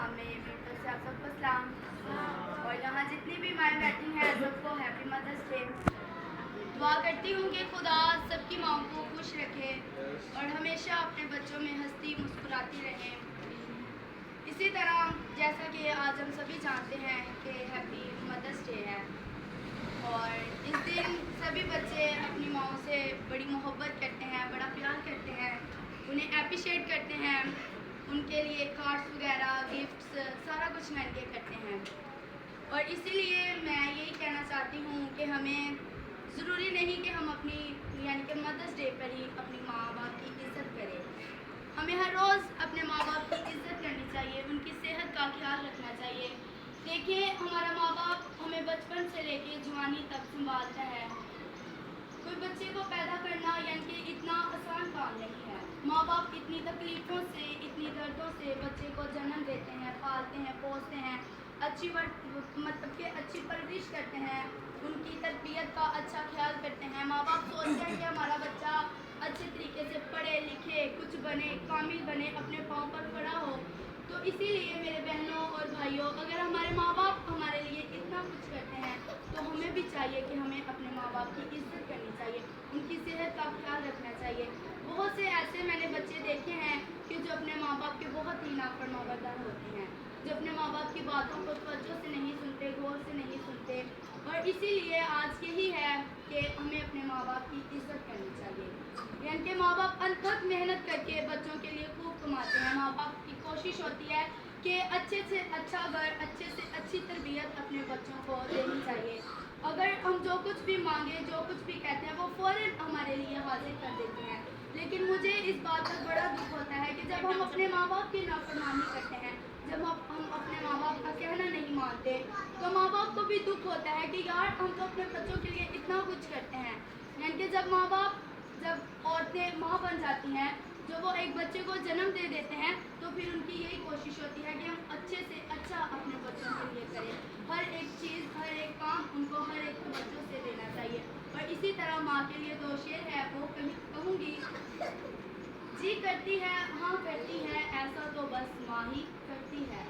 नाम है, मेरी तरफ से आप सबको सलाम। और यहाँ जितनी भी माएँ बैठी हैं सबको हैप्पी मदर्स डे। दुआ करती हूँ कि खुदा सबकी माँओं को खुश रखे और हमेशा अपने बच्चों में हंसती मुस्कुराती रहें। इसी तरह जैसा कि आज हम सभी जानते हैं कि हैप्पी मदर्स डे है और इस दिन सभी बच्चे अपनी माँओं से बड़ी मोहब्बत करते हैं, बड़ा प्यार करते हैं, उन्हें अप्रिशिएट करते हैं, उनके लिए कार्ड्स वगैरह गिफ्ट्स सारा कुछ करके करते हैं। और इसीलिए मैं यही कहना चाहती हूँ कि हमें ज़रूरी नहीं कि हम अपनी यानी कि मदर्स डे पर ही अपनी माँ बाप की इज़्ज़त करें। हमें हर रोज़ अपने माँ बाप की इज़्ज़त करनी चाहिए, उनकी सेहत का ख्याल रखना चाहिए। देखिए, हमारा माँ बाप हमें बचपन से लेके जवानी तक संभालता है। कोई बच्चे को पैदा करना यानी कि इतना आसान काम नहीं है। माँ बाप इतनी तकलीफ़ों से, इतनी दर्दों से बच्चे को जन्म देते हैं, पालते हैं, पोसते हैं, मतलब कि अच्छी परवरिश करते हैं, उनकी तरबियत का अच्छा ख्याल करते हैं। माँ बाप सोचते हैं कि हमारा बच्चा अच्छे तरीके से पढ़े लिखे, कुछ बने, कामिल बने, अपने पाँव पर खड़ा हो। तो इसीलिए मेरे बहनों और भाइयों, अगर हमारे माँ बाप हमारे लिए इतना कुछ करते हैं तो हमें भी चाहिए कि हमें अपने माँ बाप की इज़्ज़त करनी चाहिए, उनकी सेहत का ख्याल रखना चाहिए। बहुत से ऐसे मैंने बच्चे देखे हैं कि जो अपने माँ बाप के बहुत ही नाफरमाबरदार होते हैं, जो अपने माँ बाप की बातों को तवज्जो से नहीं सुनते, गौर से नहीं सुनते। और इसीलिए आज यही है कि हमें अपने माँ बाप की इज़्ज़त करनी चाहिए। यानी कि माँ बाप अनथक मेहनत करके बच्चों के लिए खूब कमाते हैं। माँ बाप की कोशिश होती है कि अच्छे से अच्छा घर, अच्छे से अच्छी तरबियत अपने बच्चों को देनी चाहिए। अगर हम जो कुछ भी मांगे, जो कुछ भी कहते हैं, वो फ़ौरन हमारे लिए हाजिर कर देते हैं। लेकिन मुझे इस बात पर बड़ा दुख होता है कि जब हम अपने माँ बाप की नाफरमानी करते हैं, जब हम अपने माँ बाप का कहना नहीं मानते, तो माँ बाप को भी दुख होता है कि यार हम तो अपने बच्चों के लिए इतना कुछ करते हैं। यानी कि जब औरतें माँ बन जाती हैं, जब वो एक बच्चे को जन्म दे देते हैं, तो फिर उनकी यही कोशिश होती है कि हम अच्छे से अच्छा अपने बच्चों के लिए करें। हर एक चीज़, हर एक काम उनको हर एक तवज्जो से देना चाहिए। और इसी तरह माँ के लिए दो शेर है, वो कहूँगी। जी करती है, हाँ करती है, ऐसा तो बस माँ ही करती है।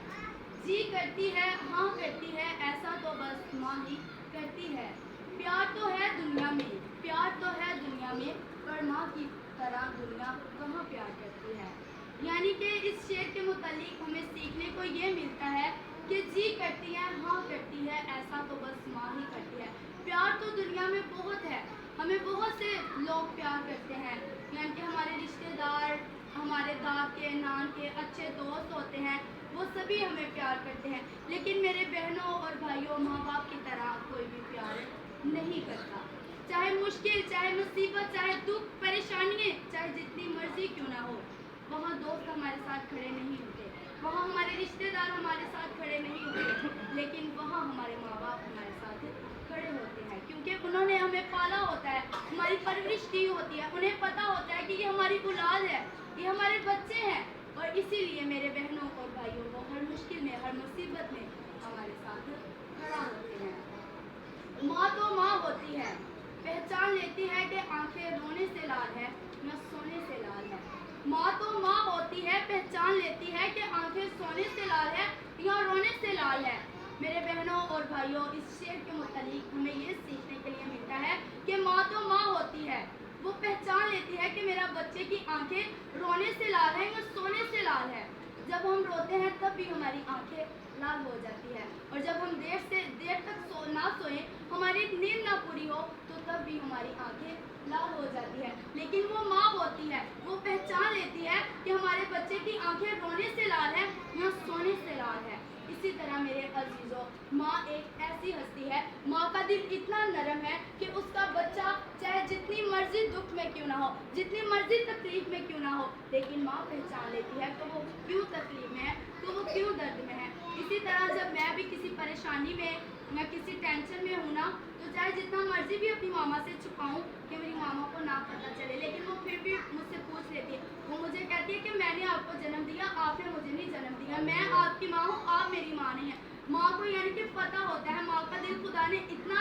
जी करती है, हाँ करती है, ऐसा तो बस माँ ही करती है। प्यार तो है दुनिया में, प्यार तो है दुनिया में, पर माँ की तरह दुनिया कहाँ प्यार करती है। यानी कि इस शेर के मुतालिक हमें सीखने को ये मिलता है कि जी करती है, हाँ करती है, ऐसा तो बस माँ ही करती है। प्यार तो दुनिया में बहुत है, हमें बहुत से लोग प्यार करते हैं। यानी कि हमारे रिश्तेदार, हमारे दाके नान के अच्छे दोस्त होते हैं, वो सभी हमें प्यार करते हैं। लेकिन मेरे बहनों और भाइयों, माँ बाप की तरह कोई भी प्यार नहीं करता। चाहे मुश्किल, चाहे मुसीबत, चाहे दुख, परेशानियाँ, चाहे जितनी मर्जी क्यों ना हो, वहाँ दोस्त हमारे साथ खड़े नहीं होते, वहाँ हमारे रिश्तेदार हमारे साथ खड़े नहीं होते, लेकिन वहाँ हमारे माँ बाप हमारे साथ खड़े होते हैं, क्योंकि उन्होंने हमें पाला होता है, हमारी परवरिश की होती है, उन्हें पता होता है कि ये हमारी औलाद है, ये हमारे बच्चे हैं। और इसीलिए मेरे बहनों और भाइयों, वो हर मुश्किल में, हर मुसीबत में हमारे साथ खड़ा होते हैं। माँ तो माँ होती है, पहचान लेती है कि आंखें रोने से लाल है न सोने से लाल है। माँ तो माँ होती है, पहचान लेती है कि आंखें सोने से लाल है या रोने से लाल है। मेरे बहनों और भाइयों, इस शेर के मुतालिक हमें ये सीखने के लिए मिलता है कि माँ तो माँ होती है, वो पहचान लेती है कि मेरा बच्चे की आंखें रोने से लाल है या सोने से लाल है। जब हम रोते हैं तब भी हमारी आंखें लाल हो जाती है, और जब हम देर तक ना सोएं, हमारी नींद ना पूरी हो, तो तब भी हमारी आंखें लाल हो जाती है। लेकिन वो माँ होती है, वो पहचान लेती है कि हमारे बच्चे की आंखें रोने से लाल है या सोने से लाल है। इसी तरह मेरे अजीजों, माँ एक ऐसी हस्ती है, माँ का दिल इतना नरम है कि उसका बच्चा चाहे जितनी मर्जी दुख में क्यों ना हो, जितनी मर्जी तकलीफ में क्यों ना हो, लेकिन माँ पहचान लेती है कि वो क्यों तकलीफ में है, तो वो क्यों दर्द में है। इसी तरह जब मैं भी किसी परेशानी में या किसी टेंशन में हूँ ना, तो चाहे जितना मर्जी भी अपनी मामा से छुपाऊँ कि मेरी मामा को ना पता चले, लेकिन वो फिर भी मुझसे पूछ लेती है। वो मुझे कहती है कि मैंने आपको जन्म दिया, आपने मुझे नहीं जन्म दिया, मैं आपकी माँ हूँ, आप मेरी माँ नहीं है। माँ को यानी कि पता होता है, माँ का दिल खुदा ने इतना